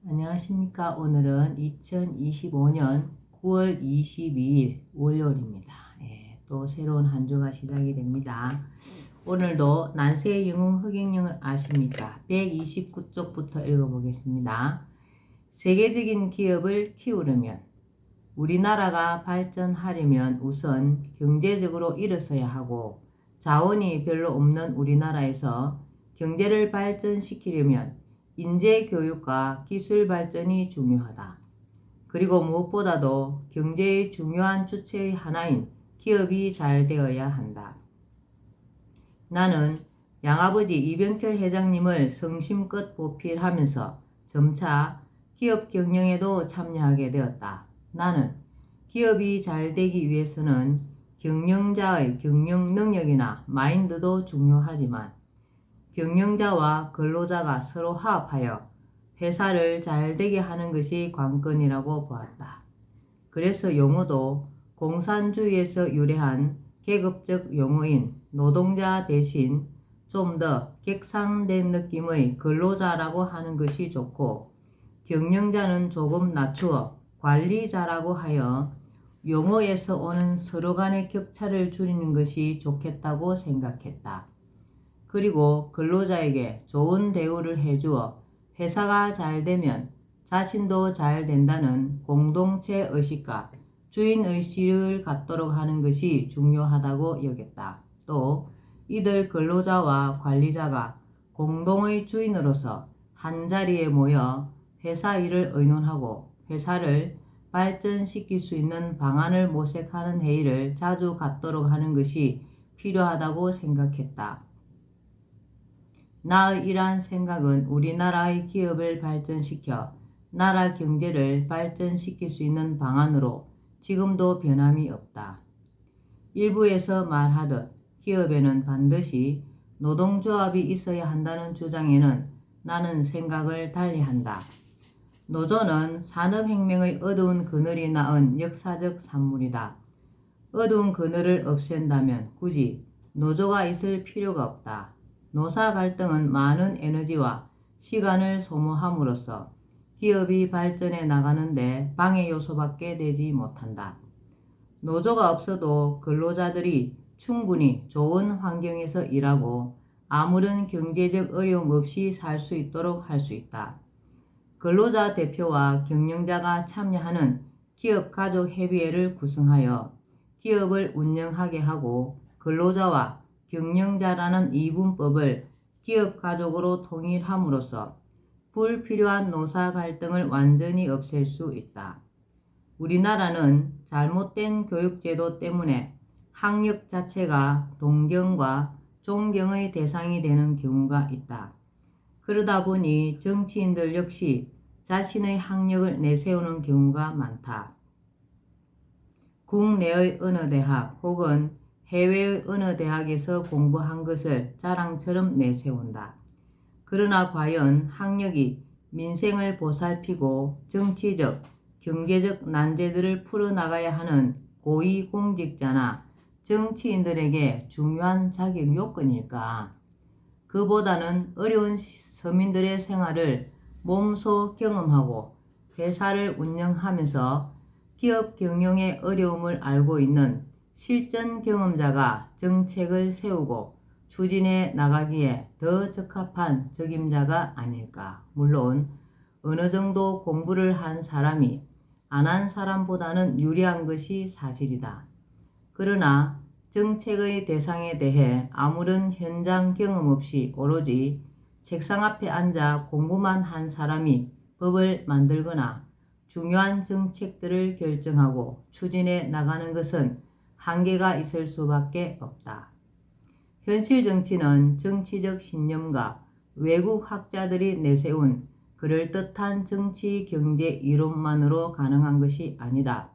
안녕하십니까. 오늘은 2025년 9월 22일 월요일입니다. 또 새로운 한 주가 시작이 됩니다. 오늘도 난세의 영웅 흑행령을 아십니까? 129쪽부터 읽어보겠습니다. 세계적인 기업을 키우려면, 우리나라가 발전하려면 우선 경제적으로 일어서야 하고, 자원이 별로 없는 우리나라에서 경제를 발전시키려면 인재 교육과 기술 발전이 중요하다. 그리고 무엇보다도 경제의 중요한 주체의 하나인 기업이 잘 되어야 한다. 나는 양아버지 이병철 회장님을 성심껏 보필하면서 점차 기업 경영에도 참여하게 되었다. 나는 기업이 잘 되기 위해서는 경영자의 경영 능력이나 마인드도 중요하지만 경영자와 근로자가 서로 화합하여 회사를 잘 되게 하는 것이 관건이라고 보았다. 그래서 용어도 공산주의에서 유래한 계급적 용어인 노동자 대신 좀 더 객상된 느낌의 근로자라고 하는 것이 좋고, 경영자는 조금 낮추어 관리자라고 하여 용어에서 오는 서로 간의 격차를 줄이는 것이 좋겠다고 생각했다. 그리고 근로자에게 좋은 대우를 해주어 회사가 잘 되면 자신도 잘 된다는 공동체 의식과 주인 의식을 갖도록 하는 것이 중요하다고 여겼다. 또 이들 근로자와 관리자가 공동의 주인으로서 한자리에 모여 회사 일을 의논하고 회사를 발전시킬 수 있는 방안을 모색하는 회의를 자주 갖도록 하는 것이 필요하다고 생각했다. 나의 이러한 생각은 우리나라의 기업을 발전시켜 나라 경제를 발전시킬 수 있는 방안으로 지금도 변함이 없다. 일부에서 말하듯 기업에는 반드시 노동조합이 있어야 한다는 주장에는 나는 생각을 달리한다. 노조는 산업혁명의 어두운 그늘이 낳은 역사적 산물이다. 어두운 그늘을 없앤다면 굳이 노조가 있을 필요가 없다. 노사 갈등은 많은 에너지와 시간을 소모함으로써 기업이 발전해 나가는데 방해 요소밖에 되지 못한다. 노조가 없어도 근로자들이 충분히 좋은 환경에서 일하고 아무런 경제적 어려움 없이 살 수 있도록 할 수 있다. 근로자 대표와 경영자가 참여하는 기업가족협의회를 구성하여 기업을 운영하게 하고 근로자와 경영자라는 이분법을 기업가족으로 통일함으로써 불필요한 노사 갈등을 완전히 없앨 수 있다. 우리나라는 잘못된 교육제도 때문에 학력 자체가 동경과 존경의 대상이 되는 경우가 있다. 그러다 보니 정치인들 역시 자신의 학력을 내세우는 경우가 많다. 국내의 어느 대학 혹은 해외의 어느 대학에서 공부한 것을 자랑처럼 내세운다. 그러나 과연 학력이 민생을 보살피고 정치적, 경제적 난제들을 풀어나가야 하는 고위공직자나 정치인들에게 중요한 자격 요건일까? 그보다는 어려운 서민들의 생활을 몸소 경험하고 회사를 운영하면서 기업 경영의 어려움을 알고 있는 실전 경험자가 정책을 세우고 추진해 나가기에 더 적합한 적임자가 아닐까. 물론 어느 정도 공부를 한 사람이 안 한 사람보다는 유리한 것이 사실이다. 그러나 정책의 대상에 대해 아무런 현장 경험 없이 오로지 책상 앞에 앉아 공부만 한 사람이 법을 만들거나 중요한 정책들을 결정하고 추진해 나가는 것은 한계가 있을 수밖에 없다. 현실 정치는 정치적 신념과 외국 학자들이 내세운 그럴듯한 정치 경제 이론만으로 가능한 것이 아니다.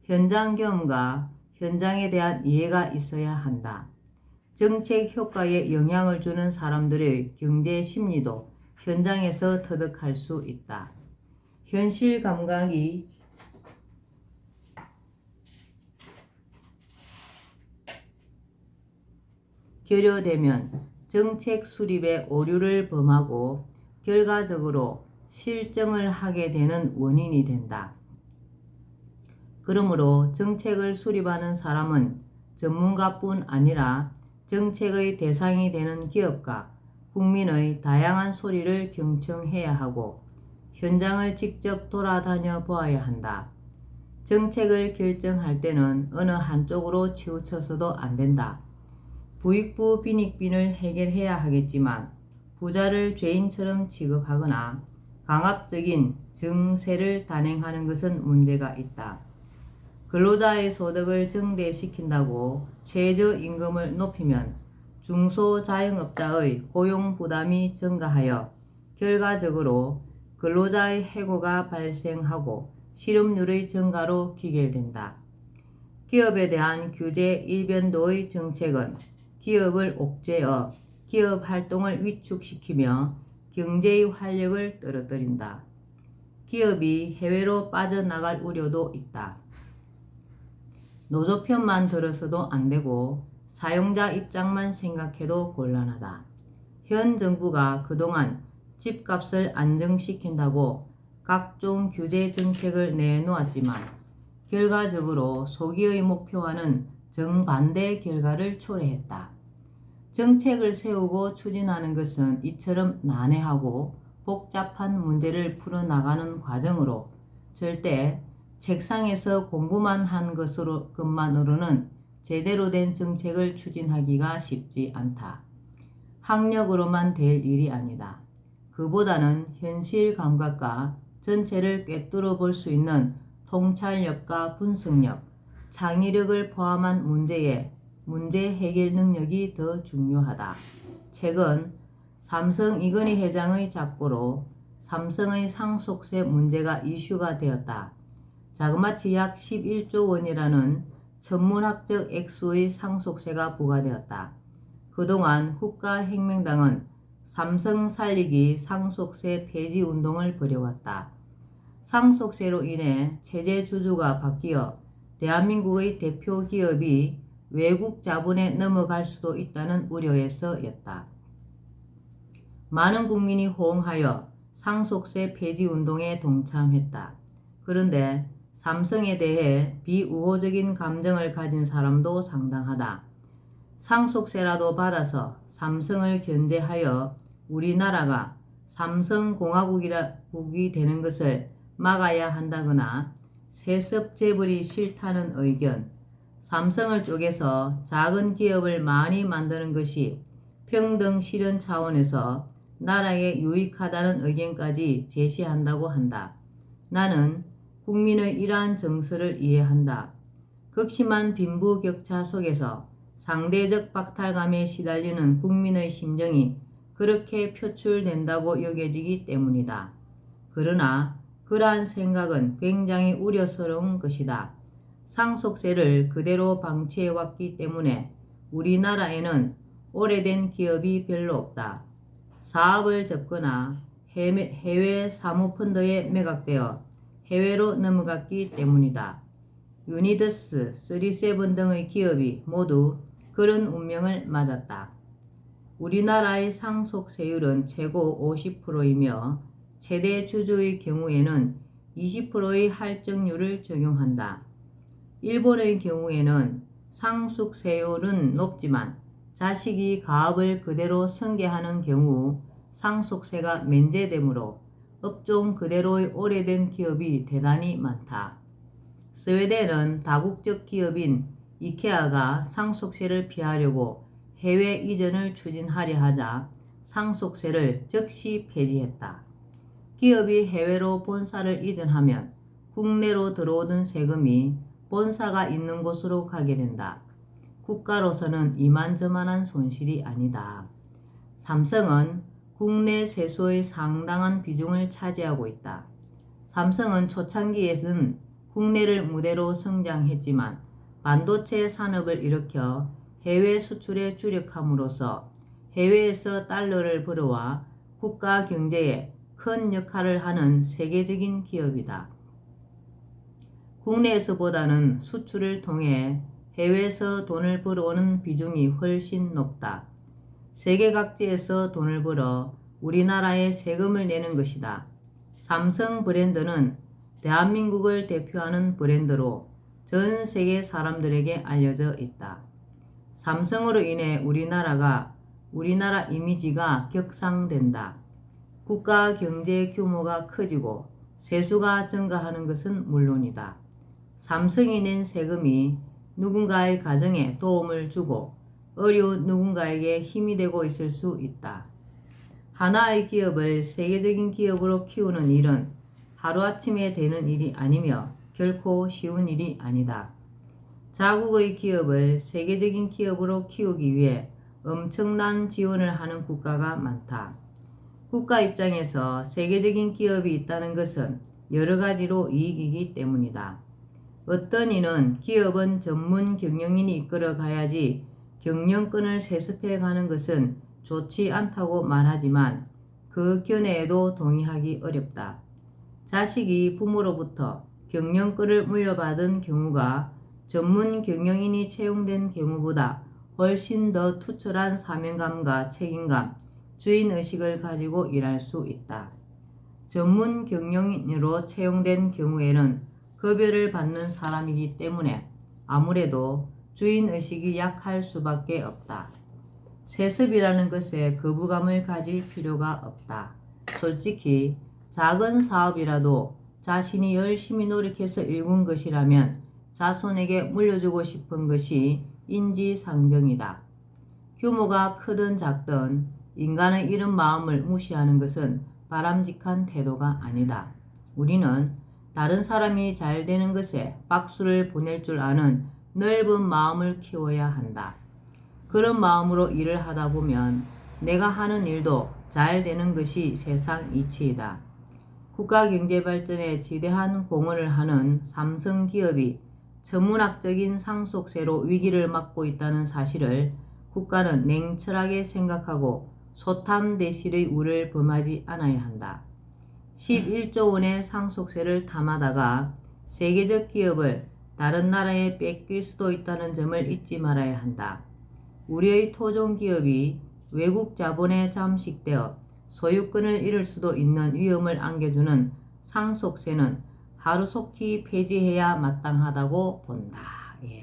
현장 경험과 현장에 대한 이해가 있어야 한다. 정책 효과에 영향을 주는 사람들의 경제 심리도 현장에서 터득할 수 있다. 현실 감각이 결여되면 정책 수립에 오류를 범하고 결과적으로 실정을 하게 되는 원인이 된다. 그러므로 정책을 수립하는 사람은 전문가뿐 아니라 정책의 대상이 되는 기업가, 국민의 다양한 소리를 경청해야 하고 현장을 직접 돌아다녀 보아야 한다. 정책을 결정할 때는 어느 한쪽으로 치우쳐서도 안 된다. 부익부 빈익빈을 해결해야 하겠지만 부자를 죄인처럼 취급하거나 강압적인 정세를 단행하는 것은 문제가 있다. 근로자의 소득을 증대시킨다고 최저임금을 높이면 중소자영업자의 고용 부담이 증가하여 결과적으로 근로자의 해고가 발생하고 실업률의 증가로 귀결된다. 기업에 대한 규제 일변도의 정책은 기업을 옥죄어 기업 활동을 위축시키며 경제의 활력을 떨어뜨린다. 기업이 해외로 빠져나갈 우려도 있다. 노조 편만 들어서도 안 되고 사용자 입장만 생각해도 곤란하다. 현 정부가 그동안 집값을 안정시킨다고 각종 규제 정책을 내놓았지만 결과적으로 소기의 목표와는 정반대 결과를 초래했다. 정책을 세우고 추진하는 것은 이처럼 난해하고 복잡한 문제를 풀어나가는 과정으로 절대 책상에서 공부만 한 것만으로는 제대로 된 정책을 추진하기가 쉽지 않다. 학력으로만 될 일이 아니다. 그보다는 현실 감각과 전체를 꿰뚫어 볼 수 있는 통찰력과 분석력, 창의력을 포함한 문제 해결 능력이 더 중요하다. 최근 삼성 이건희 회장의 작고로 삼성의 상속세 문제가 이슈가 되었다. 자그마치 약 11조 원이라는 천문학적 액수의 상속세가 부과되었다. 그동안 국가혁명당은 삼성 살리기 상속세 폐지 운동을 벌여왔다. 상속세로 인해 체제 주주가 바뀌어 대한민국의 대표 기업이 외국 자본에 넘어갈 수도 있다는 우려에서였다. 많은 국민이 호응하여 상속세 폐지 운동에 동참했다. 그런데 삼성에 대해 비우호적인 감정을 가진 사람도 상당하다. 상속세라도 받아서 삼성을 견제하여 우리나라가 삼성공화국이 되는 것을 막아야 한다거나 세습 재벌이 싫다는 의견, 삼성을 쪼개서 작은 기업을 많이 만드는 것이 평등 실현 차원에서 나라에 유익하다는 의견까지 제시한다고 한다. 나는 국민의 이러한 정서를 이해한다. 극심한 빈부격차 속에서 상대적 박탈감에 시달리는 국민의 심정이 그렇게 표출된다고 여겨지기 때문이다. 그러나 그러한 생각은 굉장히 우려스러운 것이다. 상속세를 그대로 방치해왔기 때문에 우리나라에는 오래된 기업이 별로 없다. 사업을 접거나 해외 사모펀드에 매각되어 해외로 넘어갔기 때문이다. 유니더스, 37 등의 기업이 모두 그런 운명을 맞았다. 우리나라의 상속세율은 최고 50%이며 최대 주주의 경우에는 20%의 할증률을 적용한다. 일본의 경우에는 상속세율은 높지만 자식이 가업을 그대로 승계하는 경우 상속세가 면제되므로 업종 그대로의 오래된 기업이 대단히 많다. 스웨덴은 다국적 기업인 이케아가 상속세를 피하려고 해외 이전을 추진하려 하자 상속세를 즉시 폐지했다. 기업이 해외로 본사를 이전하면 국내로 들어오던 세금이 본사가 있는 곳으로 가게 된다. 국가로서는 이만저만한 손실이 아니다. 삼성은 국내 세수의 상당한 비중을 차지하고 있다. 삼성은 초창기에는 국내를 무대로 성장했지만 반도체 산업을 일으켜 해외 수출에 주력함으로써 해외에서 달러를 벌어와 국가 경제에 큰 역할을 하는 세계적인 기업이다. 국내에서보다는 수출을 통해 해외에서 돈을 벌어오는 비중이 훨씬 높다. 세계 각지에서 돈을 벌어 우리나라에 세금을 내는 것이다. 삼성 브랜드는 대한민국을 대표하는 브랜드로 전 세계 사람들에게 알려져 있다. 삼성으로 인해 우리나라 이미지가 격상된다. 국가 경제 규모가 커지고 세수가 증가하는 것은 물론이다. 삼성이 낸 세금이 누군가의 가정에 도움을 주고 어려운 누군가에게 힘이 되고 있을 수 있다. 하나의 기업을 세계적인 기업으로 키우는 일은 하루아침에 되는 일이 아니며 결코 쉬운 일이 아니다. 자국의 기업을 세계적인 기업으로 키우기 위해 엄청난 지원을 하는 국가가 많다. 국가 입장에서 세계적인 기업이 있다는 것은 여러 가지로 이익이기 때문이다. 어떤 이는 기업은 전문 경영인이 이끌어 가야지 경영권을 세습해 가는 것은 좋지 않다고 말하지만 그 견해에도 동의하기 어렵다. 자식이 부모로부터 경영권을 물려받은 경우가 전문 경영인이 채용된 경우보다 훨씬 더 투철한 사명감과 책임감, 주인의식을 가지고 일할 수 있다. 전문 경영인으로 채용된 경우에는 급여를 받는 사람이기 때문에 아무래도 주인의식이 약할 수밖에 없다. 세습이라는 것에 거부감을 가질 필요가 없다. 솔직히 작은 사업이라도 자신이 열심히 노력해서 일군 것이라면 자손에게 물려주고 싶은 것이 인지상정이다. 규모가 크든 작든 인간의 이런 마음을 무시하는 것은 바람직한 태도가 아니다. 우리는 다른 사람이 잘 되는 것에 박수를 보낼 줄 아는 넓은 마음을 키워야 한다. 그런 마음으로 일을 하다 보면 내가 하는 일도 잘 되는 것이 세상 이치이다. 국가 경제 발전에 지대한 공헌을 하는 삼성 기업이 천문학적인 상속세로 위기를 맞고 있다는 사실을 국가는 냉철하게 생각하고 소탐대실의 우를 범하지 않아야 한다. 11조 원의 상속세를 탐하다가 세계적 기업을 다른 나라에 뺏길 수도 있다는 점을 잊지 말아야 한다. 우리의 토종 기업이 외국 자본에 잠식되어 소유권을 잃을 수도 있는 위험을 안겨주는 상속세는 하루속히 폐지해야 마땅하다고 본다.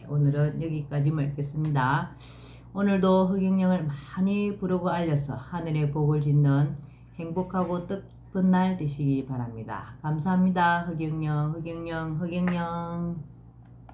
오늘은 여기까지 읽겠습니다. 오늘도 흑영령을 많이 부르고 알려서 하늘의 복을 짓는 행복하고 뜻깊은 날 되시기 바랍니다. 감사합니다. 흑영령.